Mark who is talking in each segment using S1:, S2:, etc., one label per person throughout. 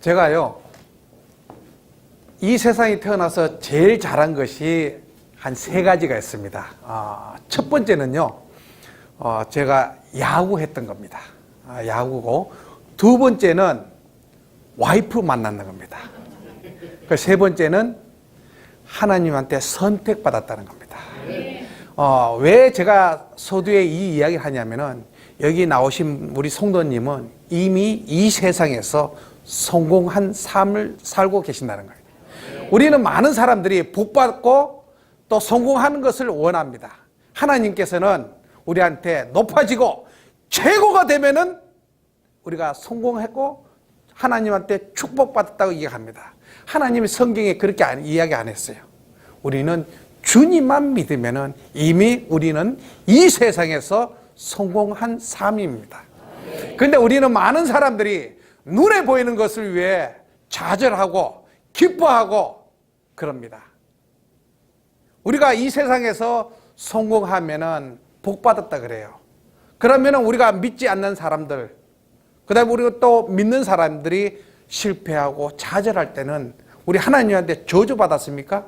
S1: 제가요, 이 세상에 태어나서 제일 잘한 것이 한 3가지가 있습니다. 첫 번째는요, 제가 야구했던 겁니다. 야구고, 2번째는 와이프 만났는 겁니다. 그 3번째는 하나님한테 선택받았다는 겁니다. 왜 제가 서두에 이 이야기를 하냐면은, 여기 나오신 우리 성도님은 이미 이 세상에서 성공한 삶을 살고 계신다는 거예요. 우리는 많은 사람들이 복받고 또 성공하는 것을 원합니다. 하나님께서는 우리한테 높아지고 최고가 되면은 우리가 성공했고 하나님한테 축복받았다고 이야기합니다. 하나님이 성경에 그렇게 이야기 안 했어요. 우리는 주님만 믿으면은 이미 우리는 이 세상에서 성공한 삶입니다. 그런데 우리는 많은 사람들이 눈에 보이는 것을 위해 좌절하고 기뻐하고 그럽니다. 우리가 이 세상에서 성공하면은 복받았다 그래요. 그러면은 우리가 믿지 않는 사람들, 그 다음에 우리가 또 믿는 사람들이 실패하고 좌절할 때는 우리 하나님한테 저주받았습니까?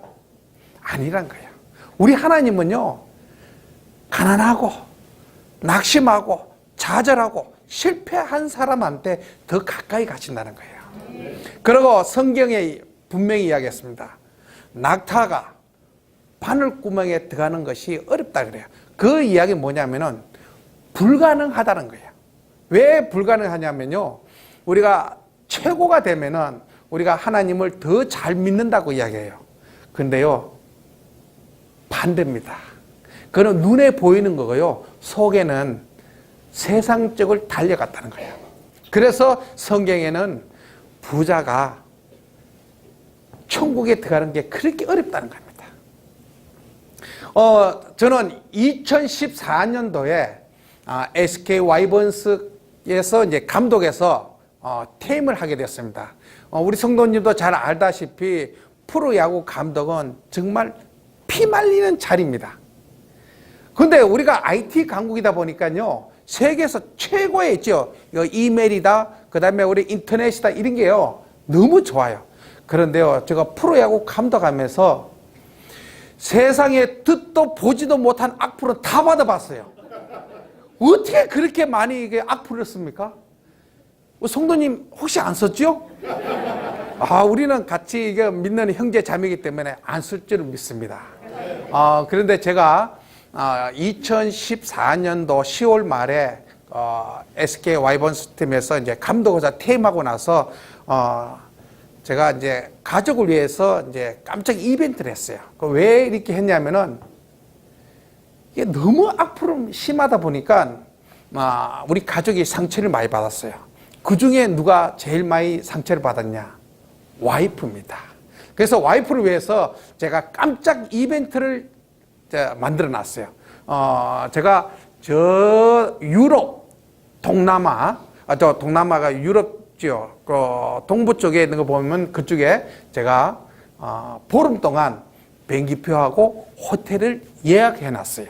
S1: 아니란 거예요. 우리 하나님은요, 가난하고 낙심하고 좌절하고 실패한 사람한테 더 가까이 가신다는 거예요. 그리고 성경에 분명히 이야기했습니다. 낙타가 바늘구멍에 들어가는 것이 어렵다 그래요. 그 이야기는 뭐냐면은 불가능하다는 거예요. 왜 불가능하냐면요, 우리가 최고가 되면은 우리가 하나님을 더 잘 믿는다고 이야기해요. 근데요, 반대입니다. 그건 눈에 보이는 거고요, 속에는 세상 쪽을 달려갔다는 거예요. 그래서 성경에는 부자가 천국에 들어가는 게 그렇게 어렵다는 겁니다. 저는 2014년도에 SK 와이번스에서 이제 감독에서 퇴임을 하게 됐습니다. 우리 성도님도 잘 알다시피 프로야구 감독은 정말 피 말리는 자리입니다. 근데 우리가 IT 강국이다 보니까요, 세계에서 최고에 있죠. 이메일이다, 그 다음에 우리 인터넷이다, 이런 게요, 너무 좋아요. 그런데요, 제가 프로야구 감독하면서 세상에 듣도 보지도 못한 악플은 다 받아봤어요. 어떻게 그렇게 많이 악플을 씁니까? 성도님 혹시 안 썼죠? 우리는 같이 믿는 형제 자매이기 때문에 안 쓸 줄을 믿습니다. 그런데 제가 2014년도 10월 말에 SK 와이번스 팀에서 이제 감독으로서 퇴임하고 나서 제가 이제 가족을 위해서 이제 깜짝 이벤트를 했어요. 왜 이렇게 했냐면은 이게 너무 악플이 심하다 보니까 우리 가족이 상처를 많이 받았어요. 그 중에 누가 제일 많이 상처를 받았냐? 와이프입니다. 그래서 와이프를 위해서 제가 깜짝 이벤트를 만들어 놨어요. 제가 저 유럽, 동남아, 동남아가 유럽지요. 동부 쪽에 있는 거 보면 그쪽에 제가 보름 동안 비행기표하고 호텔을 예약해 놨어요.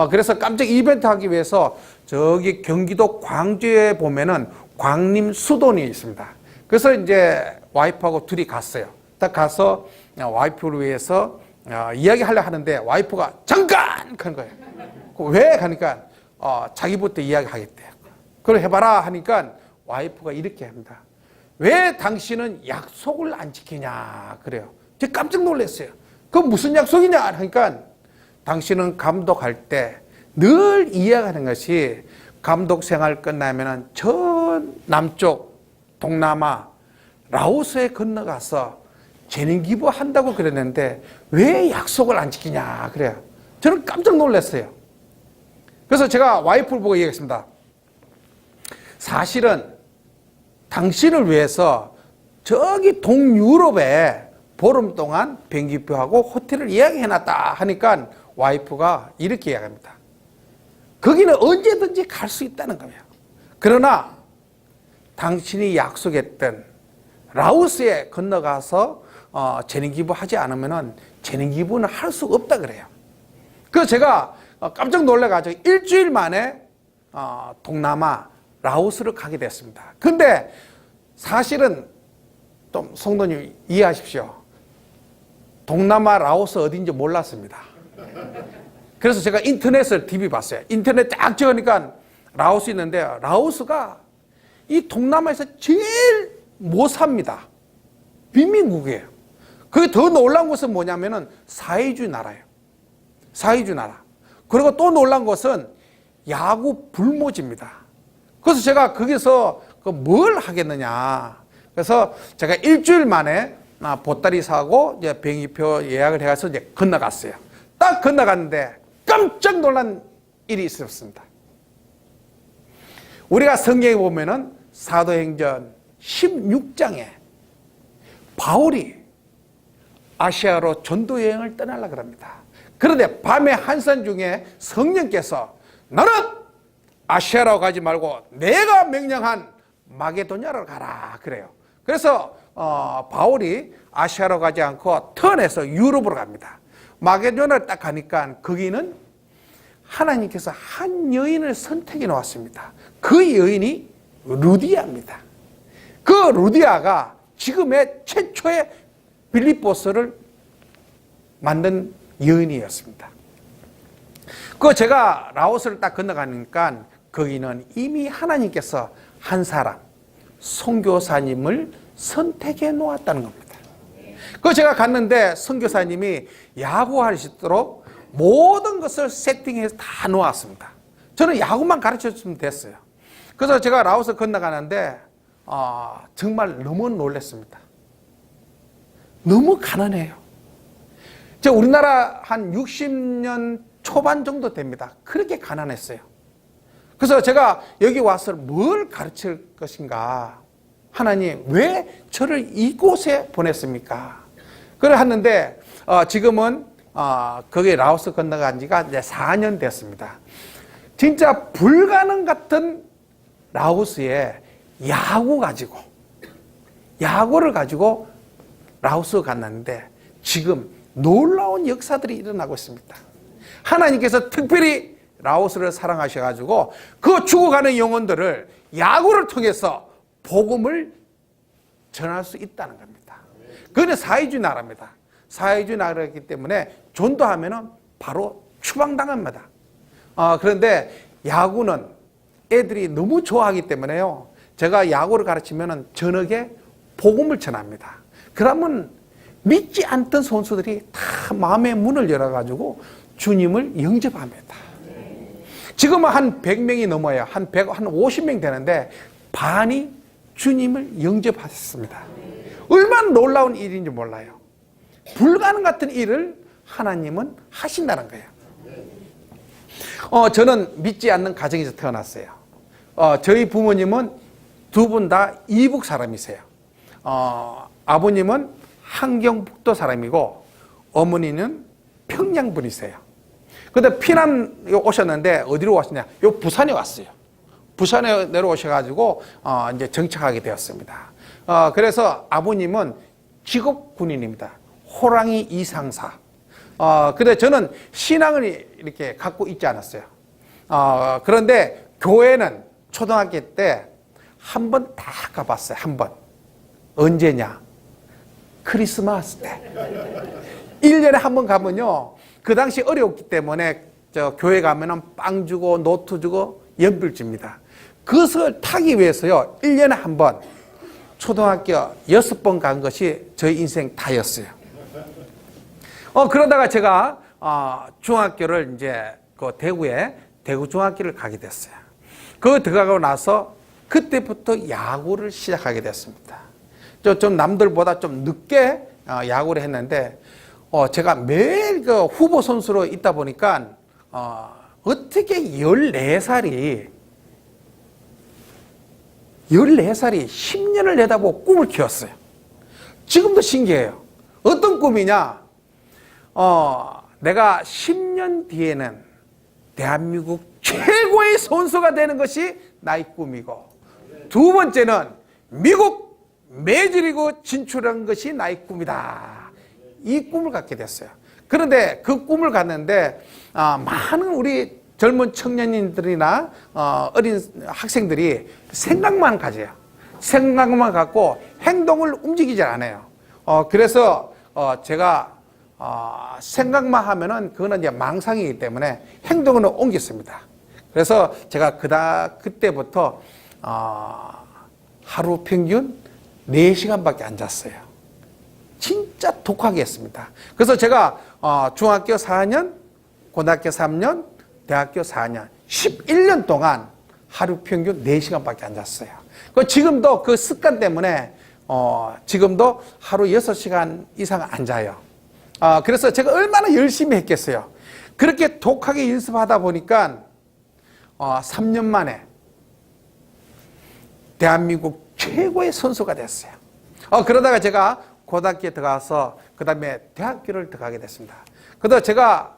S1: 그래서 깜짝 이벤트 하기 위해서 저기 경기도 광주에 보면은 광림 수도원이 있습니다. 그래서 이제 와이프하고 둘이 갔어요. 딱 가서 와이프를 위해서 이야기하려고 하는데 와이프가 잠깐! 하는 거예요. 왜? 하니까 자기부터 이야기하겠대요. 그걸 해봐라 하니까 와이프가 이렇게 합니다. 왜 당신은 약속을 안 지키냐 그래요. 제가 깜짝 놀랐어요. 그건 무슨 약속이냐 하니까 당신은 감독할 때 늘 이야기하는 것이 감독 생활 끝나면은 저 남쪽 동남아 라오스에 건너가서 재능 기부한다고 그랬는데 왜 약속을 안 지키냐 그래요. 저는 깜짝 놀랐어요. 그래서 제가 와이프를 보고 얘기했습니다. 사실은 당신을 위해서 저기 동유럽에 보름 동안 비행기표하고 호텔을 예약해놨다 하니까 와이프가 이렇게 이야기합니다. 거기는 언제든지 갈 수 있다는 거예요. 그러나 당신이 약속했던 라오스에 건너가서 재능기부 하지 않으면 재능기부는 할 수가 없다 그래요. 그래서 제가 깜짝 놀라가지고 일주일 만에 동남아 라오스를 가게 됐습니다. 근데 사실은 좀 성도님 이해하십시오. 동남아 라오스 어딘지 몰랐습니다. 그래서 제가 인터넷을 TV 봤어요. 인터넷 딱 찍으니까 라오스 있는데 라오스가 이 동남아에서 제일 못 삽니다. 빈민국이에요. 그게 더 놀라운 것은 뭐냐면은 사회주의 나라예요. 사회주의 나라. 그리고 또 놀라운 것은 야구 불모지입니다. 그래서 제가 거기서 뭘 하겠느냐. 그래서 제가 일주일 만에 보따리 사고 이제 비행기표 예약을 해가서 이제 건너갔어요. 딱 건너갔는데 깜짝 놀란 일이 있었습니다. 우리가 성경에 보면은 사도행전 16장에 바울이 아시아로 전도 여행을 떠나려고 합니다. 그런데 밤의 한산 중에 성령께서 너는 아시아로 가지 말고 내가 명령한 마게도냐로 가라 그래요. 그래서 바울이 아시아로 가지 않고 턴해서 유럽으로 갑니다. 마게도냐를 딱 가니까 거기는 하나님께서 한 여인을 선택해 놓았습니다. 그 여인이 루디아입니다. 그 루디아가 지금의 최초의 빌립보서를 만든 여인이었습니다. 그 제가 라오스를 딱 건너가니까 거기는 이미 하나님께서 한 사람 선교사님을 선택해 놓았다는 겁니다. 그 제가 갔는데 선교사님이 야구할 수 있도록 모든 것을 세팅해서 다 놓았습니다. 저는 야구만 가르쳐주면 됐어요. 그래서 제가 라오스 건너가는데 정말 너무 놀랐습니다. 너무 가난해요. 우리나라 한 60년 초반 정도 됩니다. 그렇게 가난했어요. 그래서 제가 여기 와서 뭘 가르칠 것인가. 하나님 왜 저를 이곳에 보냈습니까? 그래 했는데 지금은 거기 라오스 건너간 지가 이제 4년 됐습니다. 진짜 불가능 같은 라오스에 야구를 가지고 라오스 갔는데 지금 놀라운 역사들이 일어나고 있습니다. 하나님께서 특별히 라오스를 사랑하셔가지고 그 죽어가는 영혼들을 야구를 통해서 복음을 전할 수 있다는 겁니다. 그건 사회주의 나라입니다. 사회주의 나라이기 때문에 전도하면은 바로 추방당합니다. 그런데 야구는 애들이 너무 좋아하기 때문에요. 제가 야구를 가르치면은 저녁에 복음을 전합니다. 그러면 믿지 않던 선수들이 다 마음의 문을 열어가지고 주님을 영접합니다. 지금은 한 100명이 넘어요. 한 50명 되는데 반이 주님을 영접하셨습니다. 얼마나 놀라운 일인지 몰라요. 불가능 같은 일을 하나님은 하신다는 거예요. 저는 믿지 않는 가정에서 태어났어요. 저희 부모님은 두 분 다 이북 사람이세요. 아버님은 함경북도 사람이고 어머니는 평양 분이세요. 근데 피난 오셨는데 어디로 왔느냐? 요 부산에 왔어요. 부산에 내려오셔가지고 이제 정착하게 되었습니다. 그래서 아버님은 직업 군인입니다. 호랑이 이상사. 근데 저는 신앙을 이렇게 갖고 있지 않았어요. 그런데 교회는 초등학교 때 한 번 다 가봤어요. 한 번. 언제냐? 크리스마스 때. 1년에 한 번 가면요. 그 당시 어려웠기 때문에 교회 가면은 빵 주고 노트 주고 연필 줍니다. 그것을 타기 위해서요. 1년에 한 번 초등학교 6번 간 것이 저희 인생 다였어요. 그러다가 제가 중학교를 이제 그 대구에 대구 중학교를 가게 됐어요. 그 들어가고 나서 그때부터 야구를 시작하게 됐습니다. 좀 남들보다 좀 늦게 야구를 했는데 제가 매일 그 후보 선수로 있다 보니까 어떻게 14살이 10년을 내다보고 꿈을 키웠어요. 지금도 신기해요. 어떤 꿈이냐? 내가 10년 뒤에는 대한민국 최고의 선수가 되는 것이 나의 꿈이고, 두 번째는 미국 메이저리그 진출한 것이 나의 꿈이다. 이 꿈을 갖게 됐어요. 그런데 그 꿈을 갖는데 많은 우리 젊은 청년들이나 어린 학생들이 생각만 가져요. 생각만 갖고 행동을 움직이지 않아요. 그래서 제가 생각만 하면은 그거는 이제 망상이기 때문에 행동으로 옮겼습니다. 그래서 제가 그때부터 하루 평균 4시간밖에 안 잤어요. 진짜 독하게 했습니다. 그래서 제가 중학교 4년, 고등학교 3년, 대학교 4년, 11년 동안 하루 평균 4시간밖에 안 잤어요. 지금도 그 습관 때문에 지금도 하루 6시간 이상 안 자요. 그래서 제가 얼마나 열심히 했겠어요. 그렇게 독하게 연습하다 보니까 3년 만에 대한민국 최고의 선수가 됐어요. 그러다가 제가 고등학교에 들어가서 그 다음에 대학교를 들어가게 됐습니다. 그러다 제가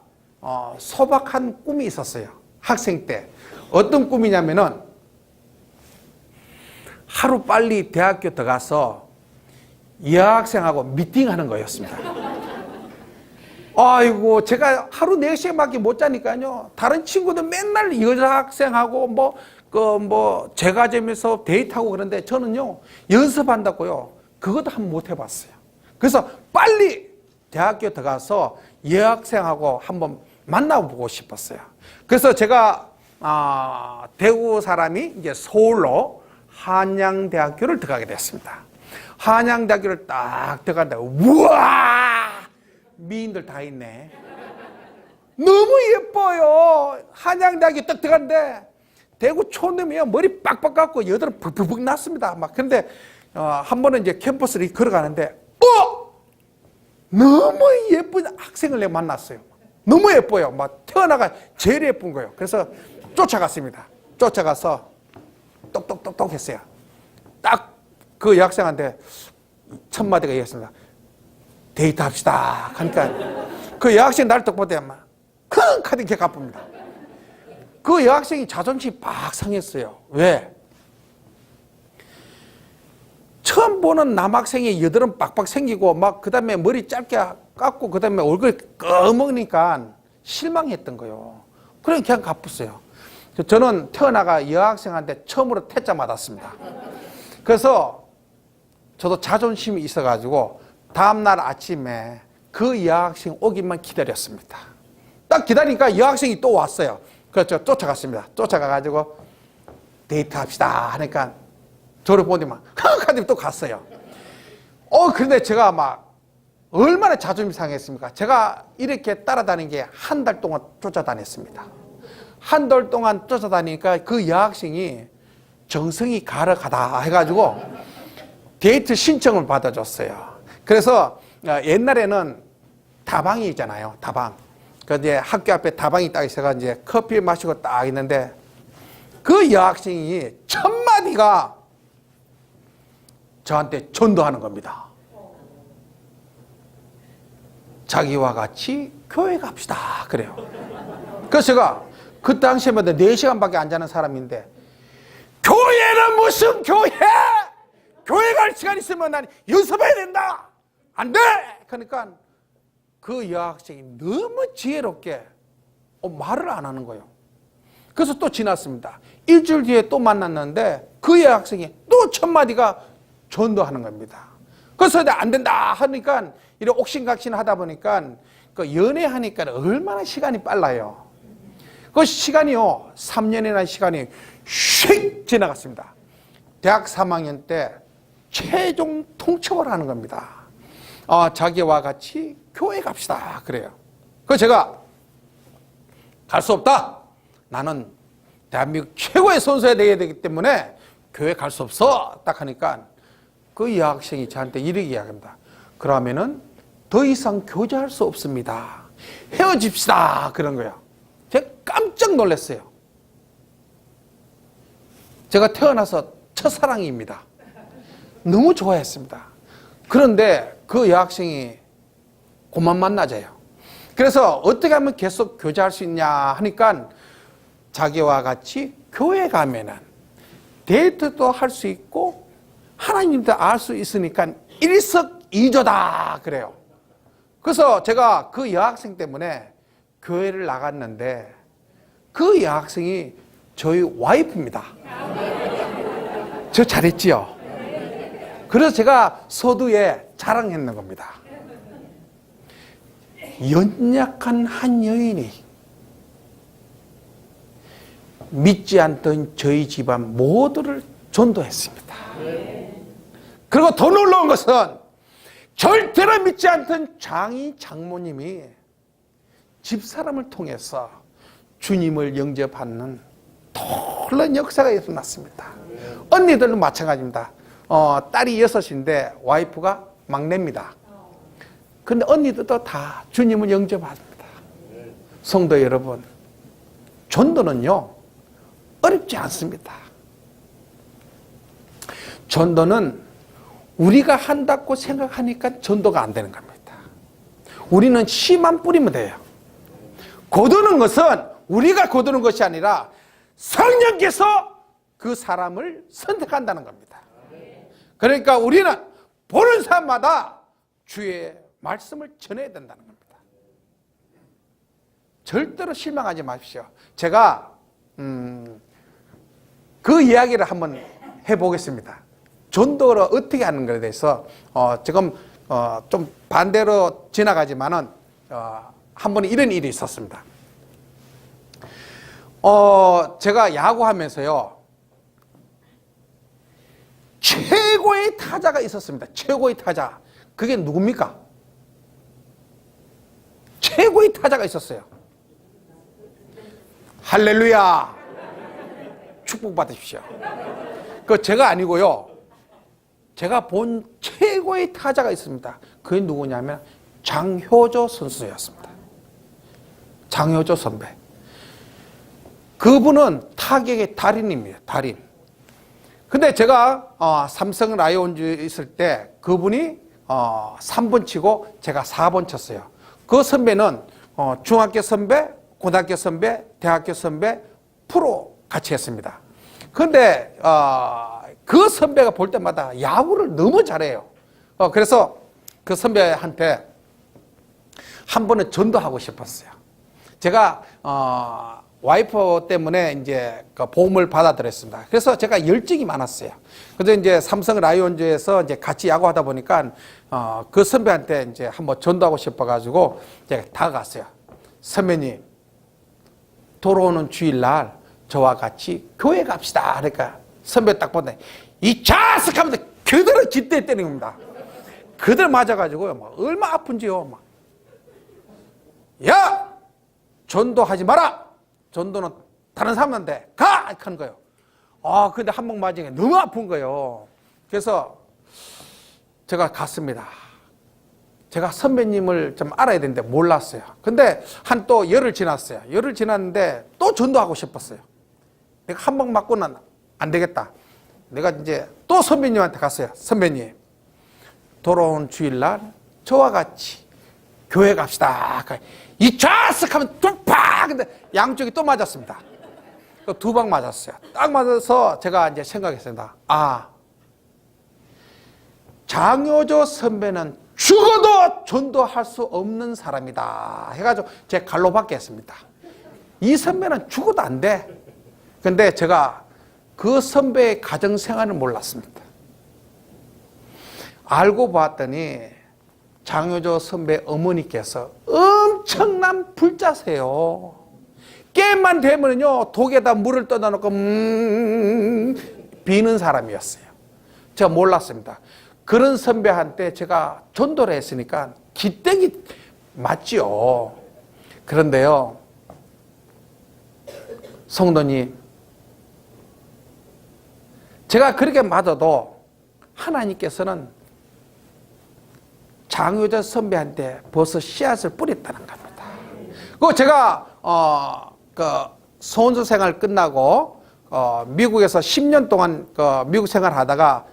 S1: 소박한 꿈이 있었어요. 학생 때. 어떤 꿈이냐면은 하루 빨리 대학교 들어가서 여학생하고 미팅하는 거였습니다. 아이고, 제가 하루 4시간밖에 못 자니까요. 다른 친구들 맨날 여학생하고 제과점에서 데이트하고 그런데 저는요, 연습한다고요. 그것도 한번 못 해봤어요. 그래서 빨리 대학교 들어가서 여학생하고 한번 만나보고 싶었어요. 그래서 제가 대구 사람이 이제 서울로 한양대학교를 들어가게 됐습니다. 한양대학교를 딱 들어간다. 우와! 미인들 다 있네. 너무 예뻐요. 한양대학교 딱 들어갔는데 대구 촌놈이요. 머리 빡빡 깎고 여드름 푹푹 났습니다. 근데 한 번은 이제 캠퍼스를 걸어가는데 너무 예쁜 학생을 내가 만났어요. 너무 예뻐요. 태어나가 제일 예쁜 거예요. 그래서 쫓아갔습니다. 쫓아가서 똑똑똑똑 했어요. 딱 그 여학생한테 첫 마디가 이랬습니다. 데이트 합시다. 그러니까 그 여학생 나를 딱 보더니 큰 카드 이렇게 갚습니다. 그 여학생이 자존심이 팍 상했어요. 왜? 처음 보는 남학생이 여드름 빡빡 생기고 그 다음에 머리 짧게 깎고 그 다음에 얼굴이 꺼먹으니까 실망했던 거예요. 그래 그냥 갚았어요. 저는 태어나가 여학생한테 처음으로 퇴짜 맞았습니다. 그래서 저도 자존심이 있어가지고 다음날 아침에 그 여학생 오기만 기다렸습니다. 딱 기다리니까 여학생이 또 왔어요. 그래서 쫓아갔습니다. 쫓아가가지고 데이트 합시다 하니까 저를 보더니 또 갔어요. 그런데 제가 얼마나 자존심 상했습니까? 제가 이렇게 따라다닌 게 한 달 동안 쫓아다녔습니다. 한 달 동안 쫓아다니니까 그 여학생이 정성이 가득하다 해가지고 데이트 신청을 받아줬어요. 그래서 옛날에는 다방이 있잖아요. 다방. 이제 학교 앞에 다방이 딱 있어가 이제 커피 마시고 딱 있는데 그 여학생이 첫 마디가 저한테 전도하는 겁니다. 자기와 같이 교회 갑시다. 그래요. 그래서 제가 그 당시에마다 4시간밖에 안 자는 사람인데 교회는 무슨 교회! 교회 갈 시간 있으면 난 연습해야 된다! 안 돼! 그러니까 그 여학생이 너무 지혜롭게 말을 안 하는 거예요. 그래서 또 지났습니다. 일주일 뒤에 또 만났는데 그 여학생이 또 첫 마디가 전도하는 겁니다. 그래서 안 된다 하니까 이렇게 옥신각신 하다 보니까 그 연애하니까 얼마나 시간이 빨라요. 그 시간이요, 3년이나 시간이 휙 지나갔습니다. 대학 3학년 때 최종 통첩을 하는 겁니다. 자기와 같이 교회 갑시다. 그래요. 그래서 제가 갈 수 없다. 나는 대한민국 최고의 선수가 되어야 되기 때문에 교회 갈 수 없어. 딱 하니까 그 여학생이 저한테 이렇게 이야기합니다. 그러면은 더 이상 교제할 수 없습니다. 헤어집시다. 그런 거예요. 제가 깜짝 놀랐어요. 제가 태어나서 첫사랑입니다. 너무 좋아했습니다. 그런데 그 여학생이 그만 만나자요. 그래서 어떻게 하면 계속 교제할 수 있냐 하니까 자기와 같이 교회 가면은 데이트도 할 수 있고 하나님도 알 수 있으니까 일석이조다 그래요. 그래서 제가 그 여학생 때문에 교회를 나갔는데 그 여학생이 저희 와이프입니다. 저 잘했지요? 그래서 제가 서두에 자랑했는 겁니다. 연약한 한 여인이 믿지 않던 저희 집안 모두를 전도했습니다. 그리고 더 놀라운 것은 절대로 믿지 않던 장이 장모님이 집사람을 통해서 주님을 영접하는 놀라운 역사가 일어났습니다. 언니들도 마찬가지입니다. 딸이 6인데 와이프가 막내입니다. 근데 언니들도 다 주님을 영접합니다. 성도 여러분, 전도는요 어렵지 않습니다. 전도는 우리가 한다고 생각하니까 전도가 안 되는 겁니다. 우리는 씨만 뿌리면 돼요. 거두는 것은 우리가 거두는 것이 아니라 성령께서 그 사람을 선택한다는 겁니다. 그러니까 우리는 보는 사람마다 주의 말씀을 전해야 된다는 겁니다. 절대로 실망하지 마십시오. 제가 그 이야기를 한번 해보겠습니다. 전도를 어떻게 하는 것에 대해서 지금 좀 반대로 지나가지만은 한 번에 이런 일이 있었습니다. 제가 야구하면서요 최고의 타자가 있었습니다. 최고의 타자. 그게 누굽니까? 최고의 타자가 있었어요. 할렐루야. 축복받으십시오. 그 제가 아니고요. 제가 본 최고의 타자가 있습니다. 그게 누구냐면 장효조 선수였습니다. 장효조 선배. 그분은 타격의 달인입니다. 달인. 근데 제가 삼성 라이온즈에 있을 때 그분이 3번 치고 제가 4번 쳤어요. 그 선배는 중학교 선배, 고등학교 선배, 대학교 선배, 프로 같이 했습니다. 근데 그 선배가 볼 때마다 야구를 너무 잘해요. 그래서 그 선배한테 한 번은 전도하고 싶었어요. 제가 와이프 때문에 이제 그 보험을 받아들였습니다. 그래서 제가 열정이 많았어요. 그래서 이제 삼성 라이온즈에서 이제 같이 야구하다 보니까 그 선배한테 이제 한번 전도하고 싶어가지고 제가 다가갔어요. 선배님, 돌아오는 주일날 저와 같이 교회 갑시다. 그러니까 선배 딱 보는데 이 자식 하면서 그대로 깃대 때리는 겁니다. 그대로 맞아가지고요. 막 얼마 아픈지요. 막. 야! 전도하지 마라! 전도는 다른 사람한테 가! 이렇게 하는 거예요. 근데 한 번 맞으니까 너무 아픈 거예요. 그래서 제가 갔습니다. 제가 선배님을 좀 알아야 되는데 몰랐어요. 근데 한 또 열흘 지났어요. 열흘 지났는데 또 전도하고 싶었어요. 내가 한 번 맞고는 안 되겠다. 내가 이제 또 선배님한테 갔어요. 선배님, 돌아온 주일날 저와 같이 교회 갑시다. 이 좌석 하면 뚝팍! 근데 양쪽이 또 맞았습니다. 2방 맞았어요. 딱 맞아서 제가 이제 생각했습니다. 장효조 선배는 죽어도 전도할 수 없는 사람이다. 해가지고 제 갈로 받겠습니다. 이 선배는 죽어도 안 돼. 근데 제가 그 선배의 가정생활을 몰랐습니다. 알고 봤더니 장효조 선배 어머니께서 엄청난 불자세요. 게임만 되면요 독에다 물을 떠다 놓고 비는 사람이었어요. 제가 몰랐습니다. 그런 선배한테 제가 전도를 했으니까 기땡이 맞지요. 그런데요, 성도님, 제가 그렇게 맞아도 하나님께서는 장효자 선배한테 벌써 씨앗을 뿌렸다는 겁니다. 그 제가 선수 생활 끝나고 미국에서 10년 동안 미국 생활하다가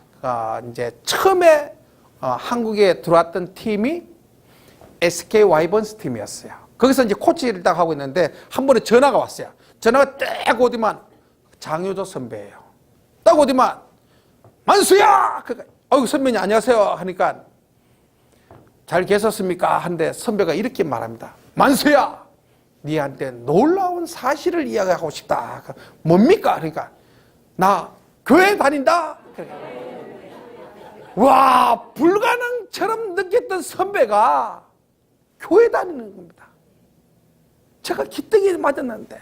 S1: 이제 처음에 한국에 들어왔던 팀이 SK 와이번스 팀이었어요. 거기서 이제 코치를 딱 하고 있는데 한 번에 전화가 왔어요. 전화가 딱 오더만 장효조 선배예요. 딱 오더만 만수야! 선배님 안녕하세요 하니까 잘 계셨습니까? 한데 선배가 이렇게 말합니다. 만수야! 니한테 놀라운 사실을 이야기하고 싶다. 뭡니까? 그러니까 나 교회 다닌다. 와, 불가능처럼 느꼈던 선배가 교회 다니는 겁니다. 제가 기특이 맞았는데,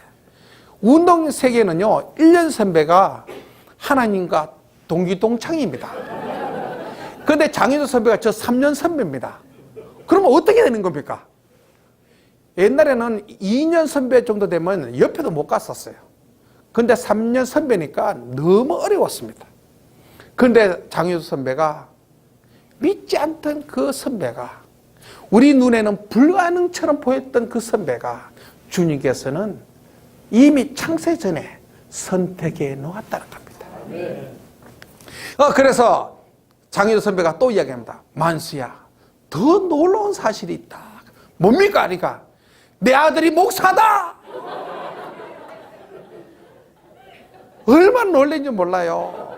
S1: 운동 세계는요, 1년 선배가 하나님과 동기동창입니다. 그런데 장윤호 선배가 저 3년 선배입니다. 그러면 어떻게 되는 겁니까? 옛날에는 2년 선배 정도 되면 옆에도 못 갔었어요. 근데 3년 선배니까 너무 어려웠습니다. 그런데 장윤호 선배가, 믿지 않던 그 선배가, 우리 눈에는 불가능처럼 보였던 그 선배가 주님께서는 이미 창세 전에 선택해 놓았다는 겁니다. 그래서 장윤호 선배가 또 이야기합니다. 만수야, 더 놀라운 사실이 있다. 뭡니까? 그러니까 내 아들이 목사다. 얼마나 놀란지 몰라요.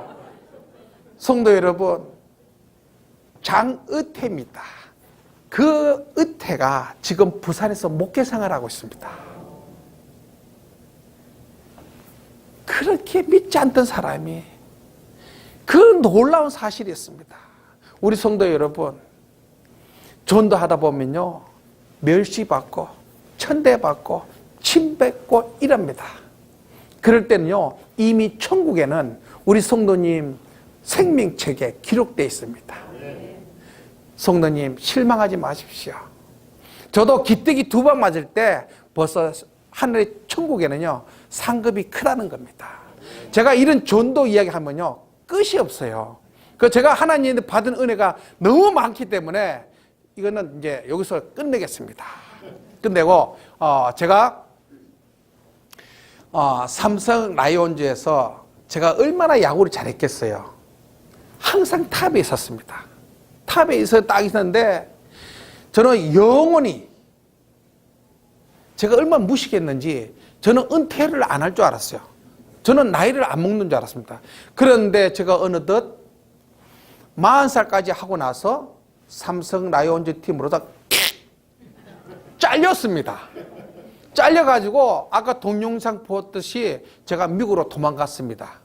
S1: 성도 여러분, 장의태입니다. 그 의태가 지금 부산에서 목회생활을 하고 있습니다. 그렇게 믿지 않던 사람이 그 놀라운 사실이 있습니다. 우리 성도 여러분, 전도하다 보면요, 멸시받고 천대받고 침뱉고 이럽니다. 그럴 때는요, 이미 천국에는 우리 성도님 생명책에 기록되어 있습니다. 성도님, 실망하지 마십시오. 저도 기특이 2번 맞을 때 벌써 하늘의 천국에는요, 상급이 크다는 겁니다. 제가 이런 전도 이야기 하면요, 끝이 없어요. 그 제가 하나님한테 받은 은혜가 너무 많기 때문에 이거는 이제 여기서 끝내겠습니다. 끝내고, 제가 삼성 라이온즈에서 제가 얼마나 야구를 잘했겠어요. 항상 탑에 있었습니다. 탑에 딱 있었는데, 저는 영원히, 제가 얼마나 무식했는지, 저는 은퇴를 안 할 줄 알았어요. 저는 나이를 안 먹는 줄 알았습니다. 그런데 제가 어느덧 40살까지 하고 나서 삼성 라이온즈 팀으로다 잘렸습니다. 잘려가지고 아까 동영상 보았듯이 제가 미국으로 도망갔습니다.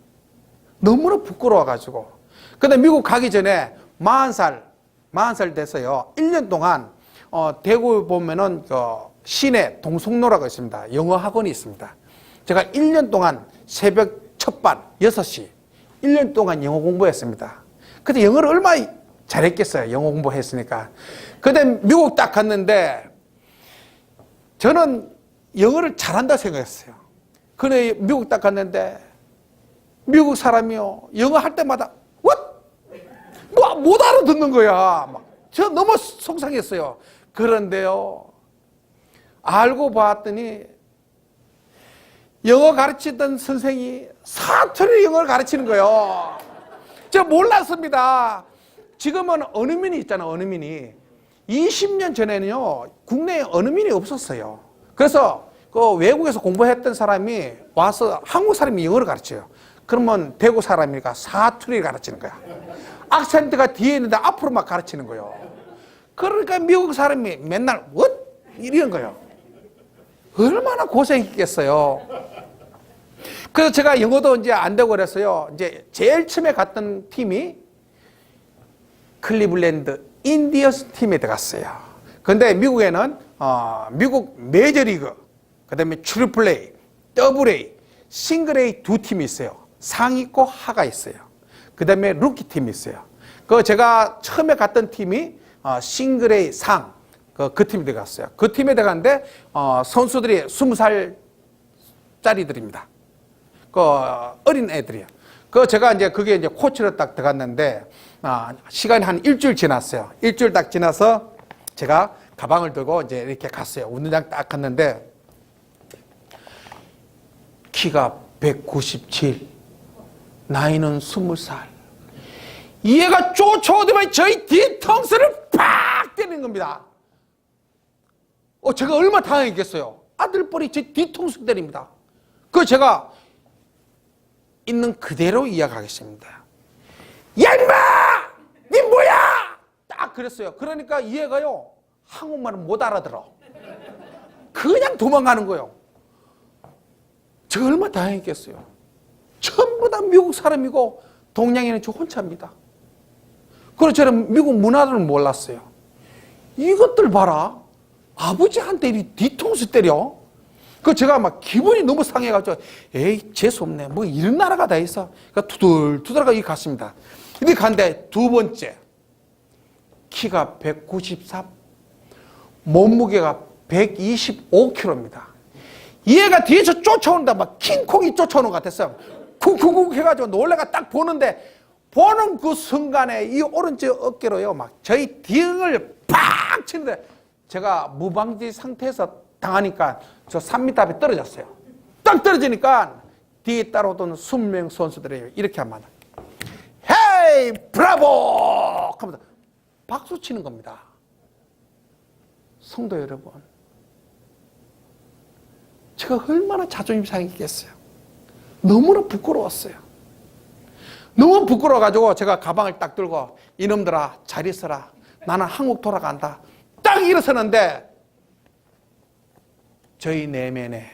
S1: 너무나 부끄러워가지고. 근데 미국 가기 전에 40살 돼서요, 1년 동안 대구에 보면은 시내 동성로라고 있습니다. 영어 학원이 있습니다. 제가 1년 동안 새벽 첫반 6시 1년 동안 영어 공부했습니다. 그때 영어를 얼마나 잘했겠어요. 영어 공부했으니까. 근데 미국 딱 갔는데 저는 영어를 잘한다 생각했어요. 근데 미국 딱 갔는데 미국 사람이요, 영어 할 때마다 What? 뭐 못 알아듣는 거야. 저 너무 속상했어요. 그런데요, 알고 봤더니 영어 가르치던 선생이 사투리 영어를 가르치는 거예요. 저 몰랐습니다. 지금은 언어민이 있잖아요. 언어민이 20년 전에는요, 국내에 언어민이 없었어요. 그래서 그 외국에서 공부했던 사람이 와서 한국 사람이 영어를 가르쳐요. 그러면 대구 사람이니까 사투리를 가르치는 거야. 악센트가 뒤에 있는데 앞으로 막 가르치는 거예요. 그러니까 미국 사람이 맨날 what? 이런 거예요. 얼마나 고생했겠어요. 그래서 제가 영어도 이제 안 되고 그래서요, 이제 제일 처음에 갔던 팀이 클리블랜드 인디언스 팀에 들어갔어요. 근데 미국에는 미국 메이저리그, 그 다음에 트리플 A, 더블 A, 싱글 A 2팀이 있어요. 상이 있고 하가 있어요. 그 다음에 루키 팀이 있어요. 그 제가 처음에 갔던 팀이 싱글 A 상, 그 팀에 들어갔어요. 그 팀에 들어갔는데 선수들이 20살짜리들입니다. 그 어린 애들이요. 그 제가 이제 그게 이제 코치로 딱 들어갔는데 시간이 한 일주일 지났어요. 일주일 딱 지나서 제가 가방을 들고 이제 이렇게 갔어요. 운동장 딱 갔는데 키가 197, 나이는 20살. 얘가 쫓아오더니 저희 뒤통수를 팍 때리는 겁니다. 제가 얼마나 당황했겠어요. 아들뻘이 제 뒤통수 때립니다. 그 제가 있는 그대로 이야기하겠습니다. 야 임마! 니 뭐야! 딱 그랬어요. 그러니까 얘가요, 한국말을 못 알아들어. 그냥 도망가는 거예요. 제가 얼마나 다행했겠어요. 전부 다 미국 사람이고 동양인은 저 혼자입니다. 그래서 저는 미국 문화를 몰랐어요. 이것들 봐라. 아버지한테 이 뒤통수 때려. 그 제가 막 기분이 너무 상해가지고, 에이, 재수없네. 뭐 이런 나라가 다 있어. 그러니까 투덜투덜하게 이 갔습니다. 이렇게 갔는데 두 번째. 키가 193, 몸무게가 125kg입니다. 얘가 뒤에서 쫓아온다. 막 킹콩이 쫓아오는 것 같았어요. 쿵쿵쿵 해가지고 놀래가 딱 보는데, 보는 그 순간에 이 오른쪽 어깨로요, 막 저희 등을 팍 치는데, 제가 무방지 상태에서 당하니까 저 3m 앞에 떨어졌어요. 딱 떨어지니까 뒤에 따라오던 20명 선수들이 이렇게 하면, 헤이, 브라보! 하면서 박수 치는 겁니다. 성도 여러분, 제가 얼마나 자존심 상했겠어요. 너무나 부끄러웠어요. 너무 부끄러워가지고 제가 가방을 딱 들고, 이놈들아 잘 있어라. 나는 한국 돌아간다. 딱 일어서는데 저희 내면에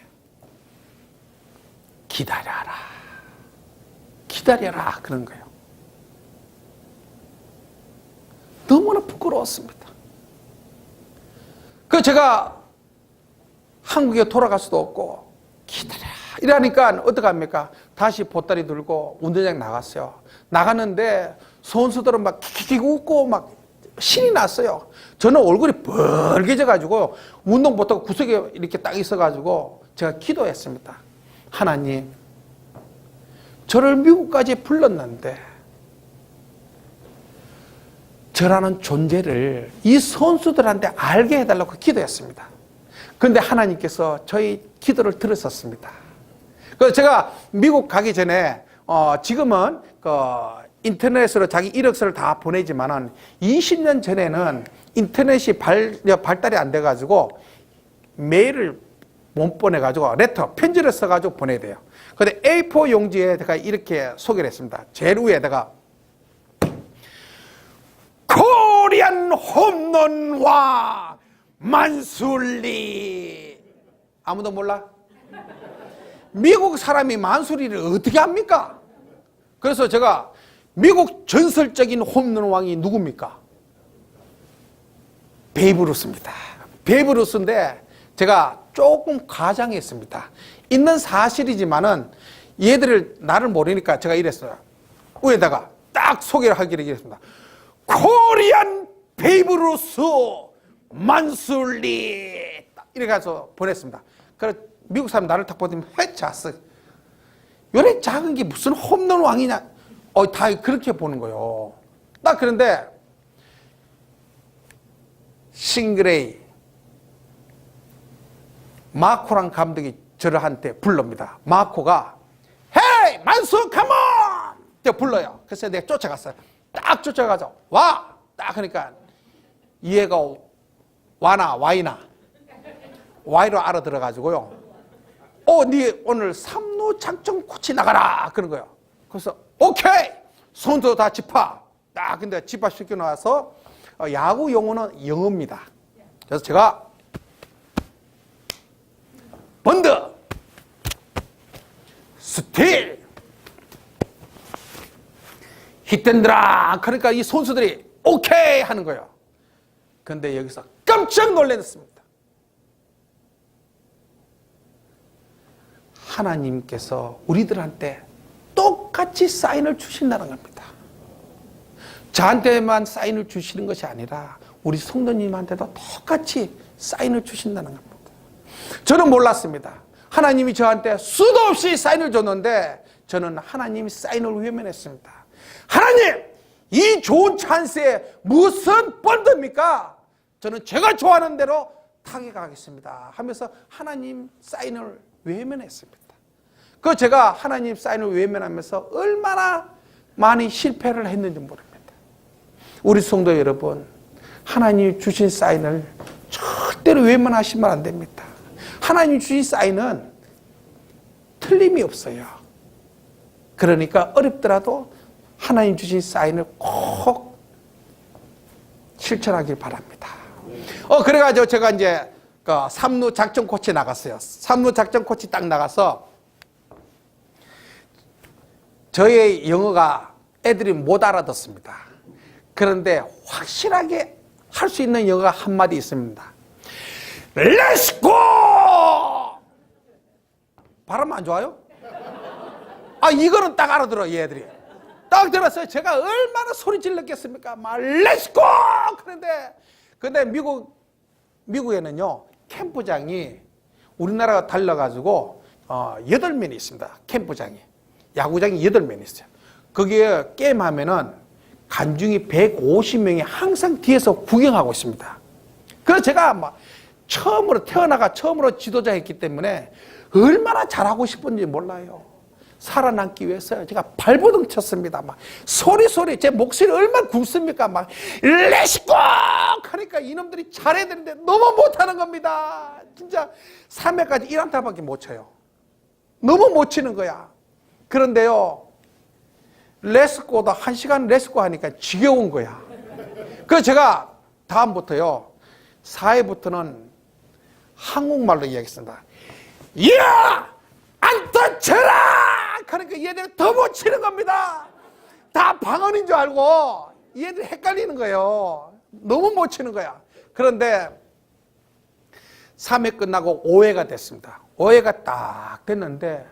S1: 기다려라, 기다려라 그런 거예요. 너무나 부끄러웠습니다. 그래서 제가 한국에 돌아갈 수도 없고 기다려 이러니까 어떡합니까? 다시 보따리 들고 운동장 나갔어요. 나갔는데 선수들은 막 킥킥 웃고 막 신이 났어요. 저는 얼굴이 벌개져가지고 운동복도 구석에 이렇게 딱 있어가지고 제가 기도했습니다. 하나님, 저를 미국까지 불렀는데 저라는 존재를 이 선수들한테 알게 해달라고 기도했습니다. 그런데 하나님께서 저희 기도를 들으셨습니다. 그래서 제가 미국 가기 전에 지금은 인터넷으로 자기 이력서를 다 보내지만은 20년 전에는 인터넷이 발달이 안 돼가지고 메일을 못 보내가지고 레터, 편지를 써가지고 보내야 돼요. 근데 A4 용지에 제가 이렇게 소개를 했습니다. 제일 위에다가 코리안 홈런왕 만술리. 아무도 몰라? 미국 사람이 만술리를 어떻게 합니까? 그래서 제가 미국 전설적인 홈런왕이 누굽니까? 베이브루스입니다. 베이브루스인데 제가 조금 과장했습니다. 있는 사실이지만은 얘들을 나를 모르니까 제가 이랬어요. 위에다가 딱 소개를 하기로 했습니다. 코리안 베이브루스 만술리. 이렇게 해서 보냈습니다. 그래서 미국 사람 나를 딱 보더니 회차스. 요래 작은 게 무슨 홈런 왕이냐. 다 그렇게 보는 거예요. 딱 그런데 싱그레이 마코란 감독이 저를 한테 불릅니다. 마코가 헤이 만수 컴온! 불러요. 그래서 내가 쫓아갔어요. 딱 쫓아가서 와! 딱 하니까 얘가 와나 와이나 와이로 알아들어가지고요. 니 오늘 3루 작전 코치 나가라 그런 거예요. 그래서 오케이! 손도 다 집합. 딱 근데 집합시켜 놔서 야구 용어는 영어입니다. 그래서 제가 번드 스틸 히트앤드락 그러니까 이 선수들이 오케이 하는 거예요. 그런데 여기서 깜짝 놀랐습니다. 하나님께서 우리들한테 똑같이 사인을 주신다는 겁니다. 저한테만 사인을 주시는 것이 아니라 우리 성도님한테도 똑같이 사인을 주신다는 겁니다. 저는 몰랐습니다. 하나님이 저한테 수도 없이 사인을 줬는데 저는 하나님이 사인을 외면했습니다. 하나님! 이 좋은 찬스에 무슨 번드입니까? 저는 제가 좋아하는 대로 타격하겠습니다 하면서 하나님 사인을 외면했습니다. 그 제가 하나님 사인을 외면하면서 얼마나 많이 실패를 했는지 모릅니다. 우리 성도 여러분, 하나님이 주신 사인을 절대로 외면하시면 안 됩니다. 하나님이 주신 사인은 틀림이 없어요. 그러니까 어렵더라도 하나님 주신 사인을 꼭 실천하길 바랍니다. 그래가지고 제가 이제 3루 작전 코치 나갔어요. 3루 작전 코치 딱 나가서 저의 영어가 애들이 못 알아듣습니다. 그런데 확실하게 할 수 있는 영어가 한마디 있습니다. Let's go! 발음 안 좋아요? 이거는 딱 알아들어, 얘들이. 딱 들었어요. 제가 얼마나 소리 질렀겠습니까? 막, Let's go! 근데 미국에는요, 캠프장이 우리나라가 달라가지고, 8면이 있습니다. 캠프장이. 야구장이 8면 있어요. 거기에 게임하면은 관중이 150명이 항상 뒤에서 구경하고 있습니다. 그래서 제가 막 처음으로 지도자 했기 때문에 얼마나 잘하고 싶은지 몰라요. 살아남기 위해서 제가 발버둥 쳤습니다. 막 소리 제 목소리 얼마나 굵습니까? 막 렛츠고 하니까 이놈들이 잘해야 되는데 너무 못하는 겁니다. 진짜 3회까지 1안타밖에 못 쳐요. 너무 못 치는 거야. 그런데요, 렛츠고도 1시간 렛츠고 하니까 지겨운 거야. 그래서 제가 다음부터요, 4회부터는 한국말로 이야기했습니다. 야! 안타 쳐라! 그러니까 얘들이 더 못 치는 겁니다. 다 방언인 줄 알고 얘들이 헷갈리는 거예요. 너무 못 치는 거야. 그런데 3회 끝나고 5회가 됐습니다. 5회가 딱 됐는데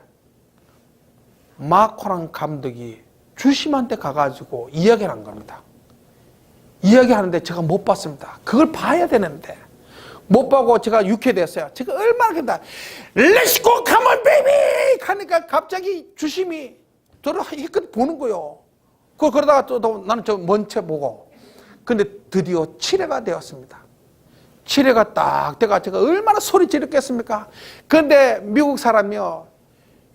S1: 마코랑 감독이 주심한테 가가지고 이야기를 한 겁니다. 이야기하는데 제가 못 봤습니다. 그걸 봐야 되는데 못 보고 제가 유쾌됐어요. 제가 얼마나 그랬다. Let's go, come on, baby! 하니까 갑자기 주심이 저를 힘껏 보는 거예요. 그러다가 또 나는 저 먼 채 보고. 근데 드디어 7회가 되었습니다. 7회가 딱 돼가 제가 얼마나 소리 지르겠습니까? 그런데 미국 사람이요,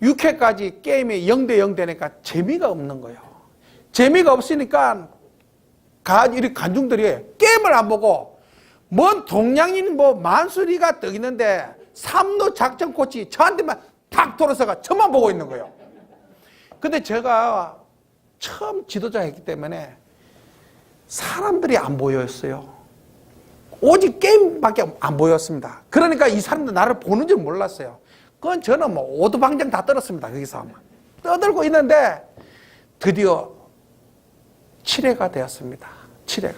S1: 6회까지 게임이 0대0 되니까 재미가 없는 거예요. 재미가 없으니까 이 관중들이 게임을 안 보고 뭔 동양인 만수리가 떠 있는데 3루 작전 코치 저한테만 탁 돌아서가 저만 보고 있는 거예요. 근데 제가 처음 지도자 했기 때문에 사람들이 안 보였어요. 오직 게임밖에 안 보였습니다. 그러니까 이 사람들 나를 보는 줄 몰랐어요. 그건 저는 오두방정 다 떨었습니다. 거기서 떠들고 있는데 드디어 7회가 되었습니다. 7회가